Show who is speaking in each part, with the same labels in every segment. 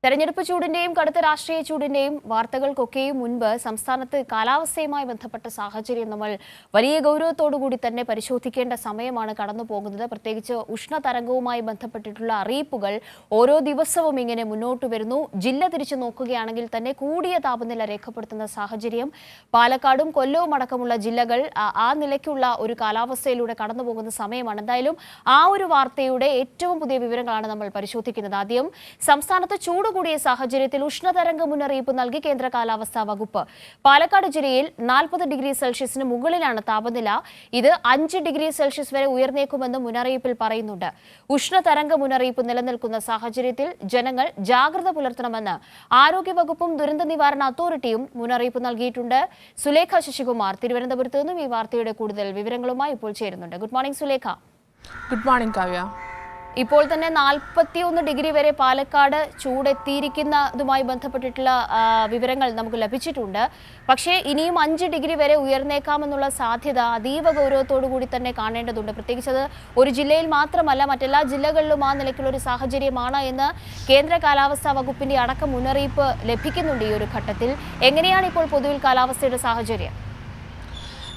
Speaker 1: തെരഞ്ഞെടുപ്പ് ചൂടിന്റെയും കടുത്ത രാഷ്ട്രീയ ചൂടിന്റെയും വാർത്തകൾക്കൊക്കെയും മുൻപ് സംസ്ഥാനത്ത് കാലാവസ്ഥയുമായി ബന്ധപ്പെട്ട സാഹചര്യം നമ്മൾ വലിയ ഗൗരവത്തോടുകൂടി തന്നെ പരിശോധിക്കേണ്ട സമയമാണ് കടന്നു പോകുന്നത്. പ്രത്യേകിച്ച് ഉഷ്ണതരംഗവുമായി ബന്ധപ്പെട്ടിട്ടുള്ള അറിയിപ്പുകൾ ഓരോ ദിവസവും ഇങ്ങനെ മുന്നോട്ട് വരുന്നു. ജില്ല തിരിച്ചു നോക്കുകയാണെങ്കിൽ തന്നെ കൂടിയ താപനില രേഖപ്പെടുത്തുന്ന സാഹചര്യം പാലക്കാടും കൊല്ലവും അടക്കമുള്ള ജില്ലകൾ ആ നിലയ്ക്കുള്ള ഒരു കാലാവസ്ഥയിലൂടെ കടന്നു പോകുന്ന സമയമാണ്. എന്തായാലും ആ ഒരു വാർത്തയുടെ ഏറ്റവും പുതിയ വിവരങ്ങളാണ് നമ്മൾ പരിശോധിക്കുന്നത്. ആദ്യം സംസ്ഥാനത്ത് ചൂട് കൂടിയ സാഹചര്യത്തിൽ ഉഷ്ണതരംഗ മുന്നറിയിപ്പ് നൽകി കേന്ദ്ര കാലാവസ്ഥാ വകുപ്പ്. പാലക്കാട് ജില്ലയിൽ 40 ഡിഗ്രി സെൽഷ്യസിന് മുകളിലാണ് താപനില. ഇത് 5 ഡിഗ്രി സെൽഷ്യസ് വരെ ഉയർന്നേക്കുമെന്ന് മുന്നറിയിപ്പിൽ പറയുന്നുണ്ട്. ഉഷ്ണതരംഗ മുന്നറിയിപ്പ് നിലനിൽക്കുന്ന സാഹചര്യത്തിൽ ജനങ്ങൾ ജാഗ്രത പുലർത്തണമെന്ന് ആരോഗ്യവകുപ്പും ദുരന്ത നിവാരണ അതോറിറ്റിയും മുന്നറിയിപ്പ് നൽകിയിട്ടുണ്ട്. സുലേഖ ശശികുമാർ തിരുവനന്തപുരത്ത് നിന്നും ഈ വാർത്തയുടെ കൂടുതൽ വിവരങ്ങളുമായി ഇപ്പോൾ ചേരുന്നുണ്ട്. Good morning Sulekha.
Speaker 2: Good morning Kavya.
Speaker 1: ഇപ്പോൾ തന്നെ 41 ഡിഗ്രി വരെ പാലക്കാട് ചൂടെത്തിയിരിക്കുന്നതുമായി ബന്ധപ്പെട്ടിട്ടുള്ള വിവരങ്ങൾ നമുക്ക് ലഭിച്ചിട്ടുണ്ട്. പക്ഷേ ഇനിയും 5 ഡിഗ്രി വരെ ഉയർന്നേക്കാമെന്നുള്ള സാധ്യത അതീവ ഗൗരവത്തോടു കൂടി തന്നെ കാണേണ്ടതുണ്ട്. പ്രത്യേകിച്ച് അത് ഒരു ജില്ലയിൽ മാത്രമല്ല, മറ്റെല്ലാ ജില്ലകളിലും ആ നിലയ്ക്കുള്ള ഒരു സാഹചര്യമാണ് എന്ന് കേന്ദ്ര കാലാവസ്ഥാ വകുപ്പിന്റെ അടക്കം മുന്നറിയിപ്പ് ലഭിക്കുന്നുണ്ട്. ഈ ഒരു ഘട്ടത്തിൽ എങ്ങനെയാണ് ഇപ്പോൾ പൊതുവിൽ കാലാവസ്ഥയുടെ സാഹചര്യം?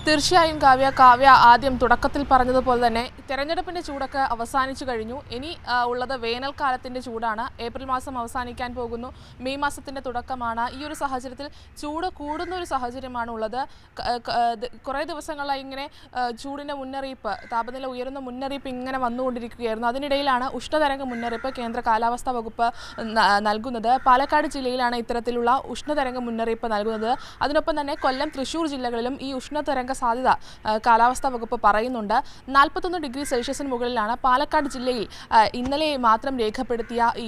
Speaker 2: തീർച്ചയായും കാവ്യ ആദ്യം തുടക്കത്തിൽ പറഞ്ഞതുപോലെ തന്നെ തെരഞ്ഞെടുപ്പിൻ്റെ ചൂടൊക്കെ അവസാനിച്ചു കഴിഞ്ഞു. ഇനി ഉള്ളത് വേനൽക്കാലത്തിൻ്റെ ചൂടാണ്. ഏപ്രിൽ മാസം അവസാനിക്കാൻ പോകുന്നു. മെയ് മാസത്തിൻ്റെ തുടക്കമാണ്. ഈ ഒരു സാഹചര്യത്തിൽ ചൂട് കൂടുന്ന ഒരു സാഹചര്യമാണ് ഉള്ളത്. കുറേ ദിവസങ്ങളായി ഇങ്ങനെ ചൂടിൻ്റെ മുന്നറിയിപ്പ്, താപനില ഉയരുന്ന മുന്നറിയിപ്പ് ഇങ്ങനെ വന്നുകൊണ്ടിരിക്കുകയായിരുന്നു. അതിനിടയിലാണ് ഉഷ്ണതരംഗ മുന്നറിയിപ്പ് കേന്ദ്ര കാലാവസ്ഥാ വകുപ്പ് നൽകുന്നത്. പാലക്കാട് ജില്ലയിലാണ് ഇത്തരത്തിലുള്ള ഉഷ്ണതരംഗ മുന്നറിയിപ്പ് നൽകുന്നത്. അതിനൊപ്പം തന്നെ കൊല്ലം, തൃശ്ശൂർ ജില്ലകളിലും ഈ ഉഷ്ണതരംഗ സാധ്യത കാലാവസ്ഥാ വകുപ്പ് പറയുന്നുണ്ട്. 41 ഡിഗ്രി സെൽഷ്യസിന് മുകളിലാണ് പാലക്കാട് ജില്ലയിൽ ഇന്നലെ മാത്രം രേഖപ്പെടുത്തിയ ഈ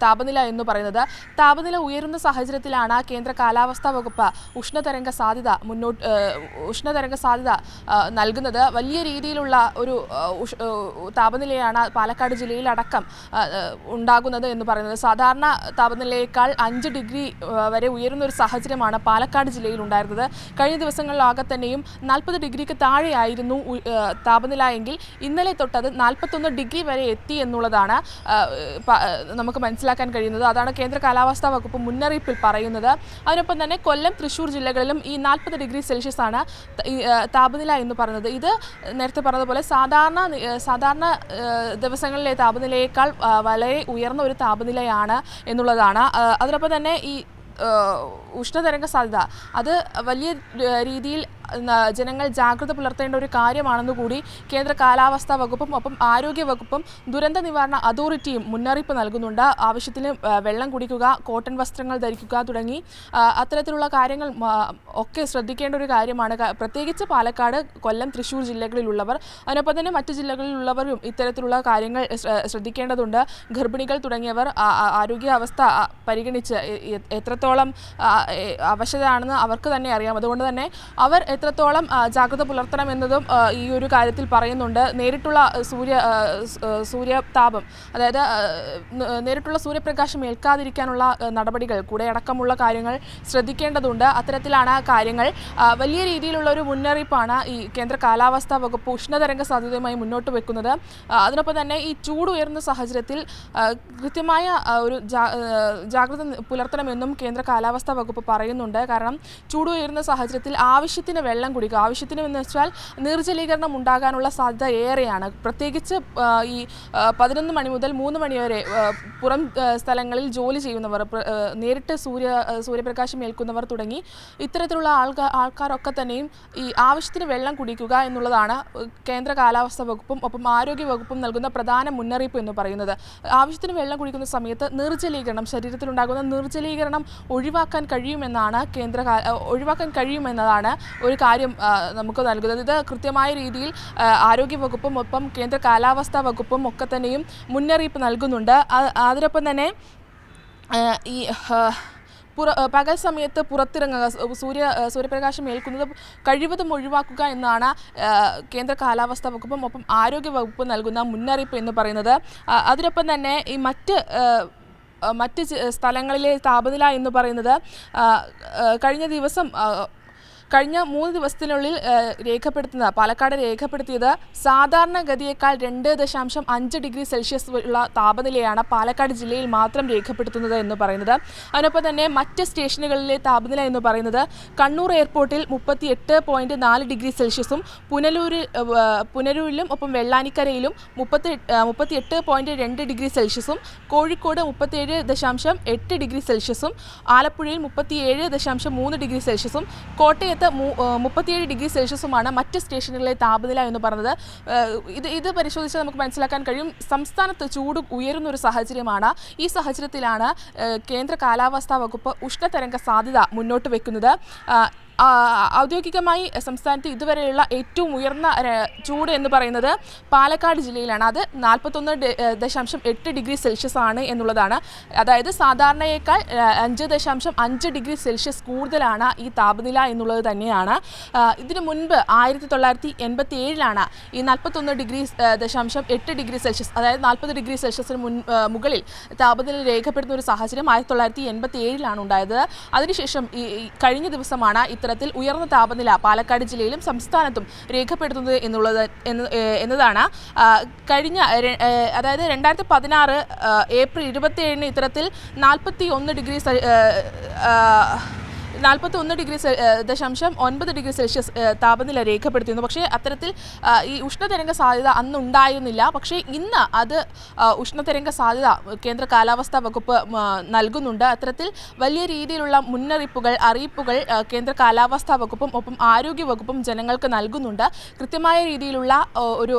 Speaker 2: താപനില എന്ന് പറയുന്നത്. താപനില ഉയരുന്ന സാഹചര്യത്തിലാണ് കേന്ദ്ര കാലാവസ്ഥാ വകുപ്പ് ഉഷ്ണതരംഗ സാധ്യത നൽകുന്നത്. വലിയ രീതിയിലുള്ള ഒരു താപനിലയാണ് പാലക്കാട് ജില്ലയിൽ അടക്കം ഉണ്ടാകുന്നത് എന്ന് പറയുന്നത്. സാധാരണ താപനിലയേക്കാൾ 5 ഡിഗ്രി വരെ ഉയരുന്ന ഒരു സാഹചര്യമാണ് പാലക്കാട് ജില്ലയിൽ ഉണ്ടായിരുന്നത്. കഴിഞ്ഞ ദിവസങ്ങളിലാകെ തന്നെയും 40 ഡിഗ്രിക്ക് താഴെയായിരുന്നു താപനില എങ്കിൽ ഇന്നലെ തൊട്ടത് 41 ഡിഗ്രി വരെ എത്തി എന്നുള്ളതാണ് നമുക്ക് മനസ്സിലാക്കാൻ കഴിയുന്നത്. അതാണ് കേന്ദ്ര കാലാവസ്ഥാ വകുപ്പ് മുന്നറിയിപ്പിൽ പറയുന്നത്. അതിനൊപ്പം തന്നെ കൊല്ലം, തൃശ്ശൂർ ജില്ലകളിലും ഈ 40 ഡിഗ്രി സെൽഷ്യസ് ആണ് താപനില എന്ന് പറയുന്നത്. ഇത് നേരത്തെ പറഞ്ഞതുപോലെ സാധാരണ ദിവസങ്ങളിലെ താപനിലയേക്കാൾ വളരെ ഉയർന്ന ഒരു താപനിലയാണ് എന്നുള്ളതാണ്. അതിനൊപ്പം തന്നെ ഈ ഉഷ്ണതരംഗ സാധ്യത അത് വലിയ രീതിയിൽ ജനങ്ങൾ ജാഗ്രത പുലർത്തേണ്ട ഒരു കാര്യമാണെന്ന് കൂടി കേന്ദ്ര കാലാവസ്ഥാ വകുപ്പും ഒപ്പം ആരോഗ്യ വകുപ്പും ദുരന്ത നിവാരണ അതോറിറ്റിയും മുന്നറിയിപ്പ് നൽകുന്നുണ്ട്. ആവശ്യത്തിന് വെള്ളം കുടിക്കുക, കോട്ടൺ വസ്ത്രങ്ങൾ ധരിക്കുക തുടങ്ങി അത്തരത്തിലുള്ള കാര്യങ്ങൾ ഒക്കെ ശ്രദ്ധിക്കേണ്ട ഒരു കാര്യമാണ്. പ്രത്യേകിച്ച് പാലക്കാട്, കൊല്ലം, തൃശ്ശൂർ ജില്ലകളിലുള്ളവർ, അതിനൊപ്പം തന്നെ മറ്റു ജില്ലകളിലുള്ളവരും ഇത്തരത്തിലുള്ള കാര്യങ്ങൾ ശ്രദ്ധിക്കേണ്ടതുണ്ട്. ഗർഭിണികൾ തുടങ്ങിയവർ ആരോഗ്യാവസ്ഥ പരിഗണിച്ച് എത്രത്തോളം അവശതയാണെന്ന് അവർക്ക് തന്നെ അറിയാം. അതുകൊണ്ട് തന്നെ അവർ എത്രത്തോളം ജാഗ്രത പുലർത്തണമെന്നതും ഈ ഒരു കാര്യത്തിൽ പറയുന്നുണ്ട്. നേരിട്ടുള്ള സൂര്യതാപം, അതായത് നേരിട്ടുള്ള സൂര്യപ്രകാശം ഏൽക്കാതിരിക്കാനുള്ള നടപടികൾ കൂടെ അടക്കമുള്ള കാര്യങ്ങൾ ശ്രദ്ധിക്കേണ്ടതുണ്ട്. അത്തരത്തിലാണ് കാര്യങ്ങൾ. വലിയ രീതിയിലുള്ള ഒരു മുന്നറിയിപ്പാണ് ഈ കേന്ദ്ര കാലാവസ്ഥാ വകുപ്പ് ഉഷ്ണതരംഗ സാധ്യതയുമായി മുന്നോട്ട് വെക്കുന്നത്. അതിനൊപ്പം തന്നെ ഈ ചൂട് ഉയർന്ന സാഹചര്യത്തിൽ കൃത്യമായ ഒരു ജാഗ്രത പുലർത്തണമെന്നും കേന്ദ്ര കാലാവസ്ഥാ വകുപ്പ് പറയുന്നുണ്ട്. കാരണം ചൂട് ഉയർന്ന സാഹചര്യത്തിൽ ആവശ്യത്തിന് വെള്ളം കുടിക്കുക. ആവശ്യത്തിന് എന്ന് വെച്ചാൽ നിർജ്ജലീകരണം ഉണ്ടാകാനുള്ള സാധ്യത ഏറെയാണ്. പ്രത്യേകിച്ച് ഈ 11 മണി മുതൽ 3 മണി വരെ പുറം സ്ഥലങ്ങളിൽ ജോലി ചെയ്യുന്നവർ, നേരിട്ട് സൂര്യപ്രകാശം ഏൽക്കുന്നവർ തുടങ്ങി ഇത്തരത്തിലുള്ള ആൾക്കാരൊക്കെ തന്നെയും ഈ ആവശ്യത്തിന് വെള്ളം കുടിക്കുക എന്നുള്ളതാണ് കേന്ദ്ര കാലാവസ്ഥാ വകുപ്പും ഒപ്പം ആരോഗ്യ വകുപ്പും നൽകുന്ന പ്രധാന മുന്നറിയിപ്പ് എന്ന് പറയുന്നത്. ആവശ്യത്തിന് വെള്ളം കുടിക്കുന്ന സമയത്ത് ശരീരത്തിലുണ്ടാകുന്ന നിർജ്ജലീകരണം ഒഴിവാക്കാൻ കഴിയുമെന്നതാണ് ഒരു കാര്യം നമുക്ക് നൽകുന്നത്. ഇത് കൃത്യമായ രീതിയിൽ ആരോഗ്യ വകുപ്പും ഒപ്പം കേന്ദ്ര കാലാവസ്ഥാ വകുപ്പും ഒക്കെ തന്നെയും മുന്നറിയിപ്പ് നൽകുന്നുണ്ട്. അതിനൊപ്പം തന്നെ ഈ പകൽ സമയത്ത് പുറത്തിറങ്ങുക, സൂര്യപ്രകാശം ഏൽക്കുന്നത് കഴിവതും ഒഴിവാക്കുക എന്നാണ് കേന്ദ്ര കാലാവസ്ഥാ വകുപ്പും ഒപ്പം ആരോഗ്യ വകുപ്പ് നൽകുന്ന മുന്നറിയിപ്പ് എന്ന് പറയുന്നത്. അതിനൊപ്പം തന്നെ ഈ മറ്റ് സ്ഥലങ്ങളിലെ താപനില എന്ന് പറയുന്നത് കഴിഞ്ഞ ദിവസം കഴിഞ്ഞ 3 ദിവസത്തിനുള്ളിൽ പാലക്കാട് രേഖപ്പെടുത്തിയത് സാധാരണഗതിയേക്കാൾ 2.5 ഡിഗ്രി സെൽഷ്യസ് ഉള്ള താപനിലയാണ് പാലക്കാട് ജില്ലയിൽ മാത്രം രേഖപ്പെടുത്തുന്നത് എന്ന് പറയുന്നത്. അതിനൊപ്പം തന്നെ മറ്റ് സ്റ്റേഷനുകളിലെ താപനില എന്ന് പറയുന്നത് കണ്ണൂർ എയർപോർട്ടിൽ 38.4 ഡിഗ്രി സെൽഷ്യസും പുനലൂരിലും ഒപ്പം വെള്ളാനിക്കരയിലും 38.2 ഡിഗ്രി സെൽഷ്യസും കോഴിക്കോട് 37.8 ഡിഗ്രി സെൽഷ്യസും ആലപ്പുഴയിൽ 37.3 ഡിഗ്രി സെൽഷ്യസും കോട്ടയത്ത് 37 ഡിഗ്രി സെൽഷ്യസുമാണ് മറ്റ് സ്റ്റേഷനുകളിലെ താപനില എന്ന് പറഞ്ഞത്. ഇത് പരിശോധിച്ചാൽ നമുക്ക് മനസ്സിലാക്കാൻ കഴിയും സംസ്ഥാനത്ത് ചൂട് ഉയരുന്ന ഒരു സാഹചര്യമാണ്. ഈ സാഹചര്യത്തിലാണ് കേന്ദ്ര കാലാവസ്ഥാ വകുപ്പ് ഉഷ്ണതരംഗ സാധ്യത മുന്നോട്ട് വെക്കുന്നത്. ഔദ്യോഗികമായി സംസ്ഥാനത്ത് ഇതുവരെയുള്ള ഏറ്റവും ഉയർന്ന ചൂട് എന്ന് പറയുന്നത് പാലക്കാട് ജില്ലയിലാണ്. അത് 41.8 ഡിഗ്രി സെൽഷ്യസ് ആണ് എന്നുള്ളതാണ്. അതായത് സാധാരണയേക്കാൾ 5.5 ഡിഗ്രി സെൽഷ്യസ് കൂടുതലാണ് ഈ താപനില എന്നുള്ളത് തന്നെയാണ്. ഇതിനു മുൻപ് 1987 ഈ 41.8 ഡിഗ്രി സെൽഷ്യസ് അതായത് 40 ഡിഗ്രി സെൽഷ്യസിന് മുകളിൽ താപനില രേഖപ്പെടുന്ന ഒരു സാഹചര്യം 1987 ഉണ്ടായത്. അതിനുശേഷം ഈ കഴിഞ്ഞ ദിവസമാണ് ഇത്തരത്തിൽ ഉയർന്ന താപനില പാലക്കാട് ജില്ലയിലും സംസ്ഥാനത്തും രേഖപ്പെടുത്തുന്നത് എന്നതാണ്. കഴിഞ്ഞ അതായത് 2016 ഏപ്രിൽ 27 ഇത്തരത്തിൽ 41 ഡിഗ്രി 9 ഡിഗ്രി സെൽഷ്യസ് താപനില രേഖപ്പെടുത്തിയിരുന്നു. പക്ഷേ അത്തരത്തിൽ ഈ ഉഷ്ണതരംഗ സാധ്യത അന്നുണ്ടായിരുന്നില്ല. പക്ഷേ ഇന്ന് അത് ഉഷ്ണതരംഗ സാധ്യത കേന്ദ്ര കാലാവസ്ഥാ വകുപ്പ് നൽകുന്നുണ്ട്. അത്തരത്തിൽ വലിയ രീതിയിലുള്ള അറിയിപ്പുകൾ കേന്ദ്ര കാലാവസ്ഥാ വകുപ്പും ഒപ്പം ആരോഗ്യ വകുപ്പും ജനങ്ങൾക്ക് നൽകുന്നുണ്ട്. കൃത്യമായ രീതിയിലുള്ള ഒരു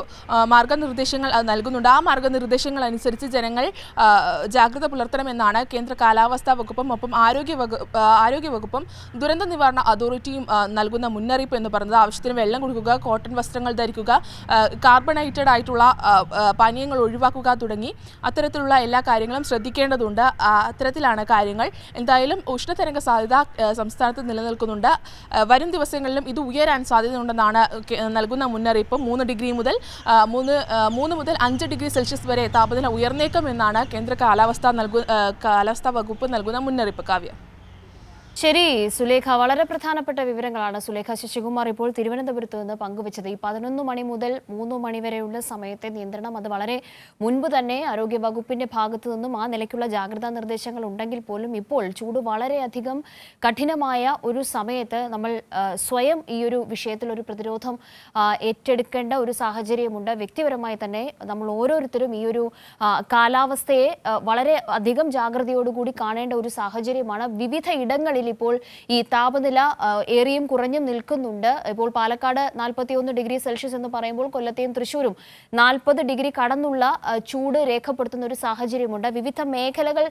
Speaker 2: മാർഗനിർദ്ദേശങ്ങൾ നൽകുന്നുണ്ട്. ആ മാർഗനിർദ്ദേശങ്ങൾ അനുസരിച്ച് ജനങ്ങൾ ജാഗ്രത പുലർത്തണമെന്നാണ് കേന്ദ്ര കാലാവസ്ഥാ വകുപ്പും ഒപ്പം ആരോഗ്യ വകുപ്പും ദുരന്ത നിവാരണ അതോറിറ്റിയും നൽകുന്ന മുന്നറിയിപ്പ് എന്ന് പറയുന്നത്. ആവശ്യത്തിന് വെള്ളം കുടിക്കുക, കോട്ടൺ വസ്ത്രങ്ങൾ ധരിക്കുക, കാർബണേറ്റഡ് ആയിട്ടുള്ള പാനീയങ്ങൾ ഒഴിവാക്കുക തുടങ്ങി അത്തരത്തിലുള്ള എല്ലാ കാര്യങ്ങളും ശ്രദ്ധിക്കേണ്ടതുണ്ട്. അത്തരത്തിലാണ് കാര്യങ്ങൾ. എന്തായാലും ഉഷ്ണതരംഗ സാധ്യത സംസ്ഥാനത്ത് നിലനിൽക്കുന്നുണ്ട്. വരും ദിവസങ്ങളിലും ഇത് ഉയരാൻ സാധ്യതയുണ്ടെന്നാണ് നൽകുന്ന മുന്നറിയിപ്പ്. 3 ഡിഗ്രി മുതൽ 5 ഡിഗ്രി സെൽഷ്യസ് വരെ താപനില ഉയർന്നേക്കുമെന്നാണ് കേന്ദ്ര കാലാവസ്ഥാ വകുപ്പ് നൽകുന്ന മുന്നറിയിപ്പ്. കാവ്യ.
Speaker 1: ശരി സുലേഖ, വളരെ പ്രധാനപ്പെട്ട വിവരങ്ങളാണ് സുലേഖ ശശികുമാർ ഇപ്പോൾ തിരുവനന്തപുരത്ത് നിന്ന് പങ്കുവച്ചത്. ഈ 11 മണി മുതൽ 3 മണി വരെയുള്ള സമയത്തെ നിയന്ത്രണം അത് വളരെ മുൻപ് തന്നെ ആരോഗ്യ വകുപ്പിന്റെ ഭാഗത്തു നിന്നും ആ നിലയ്ക്കുള്ള ജാഗ്രതാ നിർദ്ദേശങ്ങൾ ഉണ്ടെങ്കിൽ പോലും ഇപ്പോൾ ചൂട് വളരെയധികം കഠിനമായ ഒരു സമയത്ത് നമ്മൾ സ്വയം ഈ ഒരു വിഷയത്തിൽ ഒരു പ്രതിരോധം ഏറ്റെടുക്കേണ്ട ഒരു സാഹചര്യമുണ്ട്. വ്യക്തിപരമായി തന്നെ നമ്മൾ ഓരോരുത്തരും ഈ ഒരു കാലാവസ്ഥയെ വളരെ അധികം ജാഗ്രതയോടുകൂടി കാണേണ്ട ഒരു സാഹചര്യമാണ്. വിവിധ ഇടങ്ങളിൽ ഇപ്പോൾ ഈ താപനില ഏറിയും കുറഞ്ഞും നിൽക്കുന്നുണ്ട്. ഇപ്പോൾ പാലക്കാട് 41 ഡിഗ്രി സെൽഷ്യസ് എന്ന് പറയുമ്പോൾ കൊല്ലത്തെയും തൃശ്ശൂരും 40 ഡിഗ്രി കടന്നുള്ള ചൂട് രേഖപ്പെടുത്തുന്ന ഒരു സാഹചര്യമുണ്ട്. വിവിധ മേഖലകൾ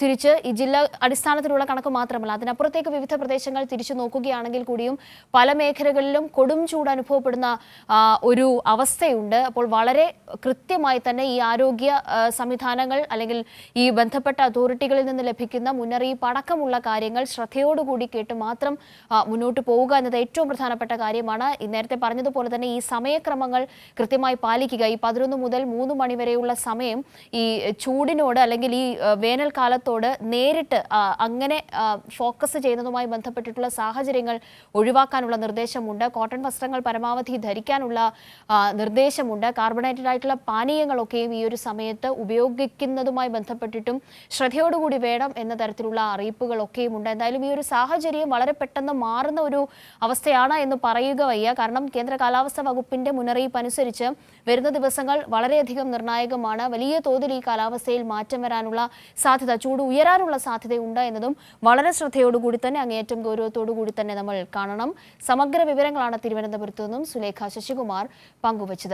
Speaker 1: തിരിച്ച് ഈ ജില്ലാ അടിസ്ഥാനത്തിലുള്ള കണക്ക് മാത്രമല്ല, അതിനപ്പുറത്തേക്ക് വിവിധ പ്രദേശങ്ങൾ തിരിച്ചു നോക്കുകയാണെങ്കിൽ കൂടിയും പല മേഖലകളിലും കൊടും ചൂട് അനുഭവപ്പെടുന്ന ഒരു അവസ്ഥയുണ്ട്. അപ്പോൾ വളരെ കൃത്യമായി തന്നെ ഈ ആരോഗ്യ സംവിധാനങ്ങൾ അല്ലെങ്കിൽ ഈ ബന്ധപ്പെട്ട അതോറിറ്റികളിൽ നിന്ന് ലഭിക്കുന്ന മുന്നറിയിപ്പ് അടക്കമുള്ള കാര്യങ്ങൾ ശ്രദ്ധയോടുകൂടി കേട്ട് മാത്രം മുന്നോട്ട് പോവുക എന്നത് ഏറ്റവും പ്രധാനപ്പെട്ട കാര്യമാണ്. നേരത്തെ പറഞ്ഞതുപോലെ തന്നെ ഈ സമയക്രമങ്ങൾ കൃത്യമായി പാലിക്കുക. ഈ 11 മുതൽ 3 മണി വരെയുള്ള സമയം ഈ ചൂടിനോട് അല്ലെങ്കിൽ ഈ വേനൽക്കാലത്തോട് നേരിട്ട് അങ്ങനെ ഫോക്കസ് ചെയ്യുന്നതുമായി ബന്ധപ്പെട്ടിട്ടുള്ള സാഹചര്യങ്ങൾ ഒഴിവാക്കാനുള്ള നിർദ്ദേശമുണ്ട്. കോട്ടൺ വസ്ത്രങ്ങൾ പരമാവധി ധരിക്കാനുള്ള നിർദ്ദേശമുണ്ട്. കാർബണേറ്റഡ് ആയിട്ടുള്ള പാനീയങ്ങളൊക്കെയും ഈ ഒരു സമയത്ത് ഉപയോഗിക്കുന്നതുമായി ബന്ധപ്പെട്ടിട്ടും ശ്രദ്ധയോടുകൂടി വേണം എന്ന തരത്തിലുള്ള അറിയിപ്പുകളൊക്കെയും ഉണ്ട്. എന്തായാലും ഈ ഒരു സാഹചര്യം വളരെ പെട്ടെന്ന് മാറുന്ന ഒരു അവസ്ഥയാണ് എന്ന് പറയുക വയ്യ. കാരണം കേന്ദ്ര കാലാവസ്ഥാ വകുപ്പിന്റെ മുന്നറിയിപ്പ് അനുസരിച്ച് വരുന്ന ദിവസങ്ങൾ വളരെയധികം നിർണായകമാണ്. വലിയ തോതിൽ ഈ കാലാവസ്ഥയിൽ മാറ്റം വരാനുള്ള സാധ്യത, ചൂട് ഉയരാനുള്ള സാധ്യതയുണ്ട് എന്നതും വളരെ ശ്രദ്ധയോടുകൂടി തന്നെ അങ്ങേയറ്റം ഗൗരവത്തോടു കൂടി തന്നെ നമ്മൾ കാണണം. സമഗ്ര വിവരങ്ങളാണ് തിരുവനന്തപുരത്തു നിന്നും സുലേഖ ശശികുമാർ പങ്കുവച്ചത്.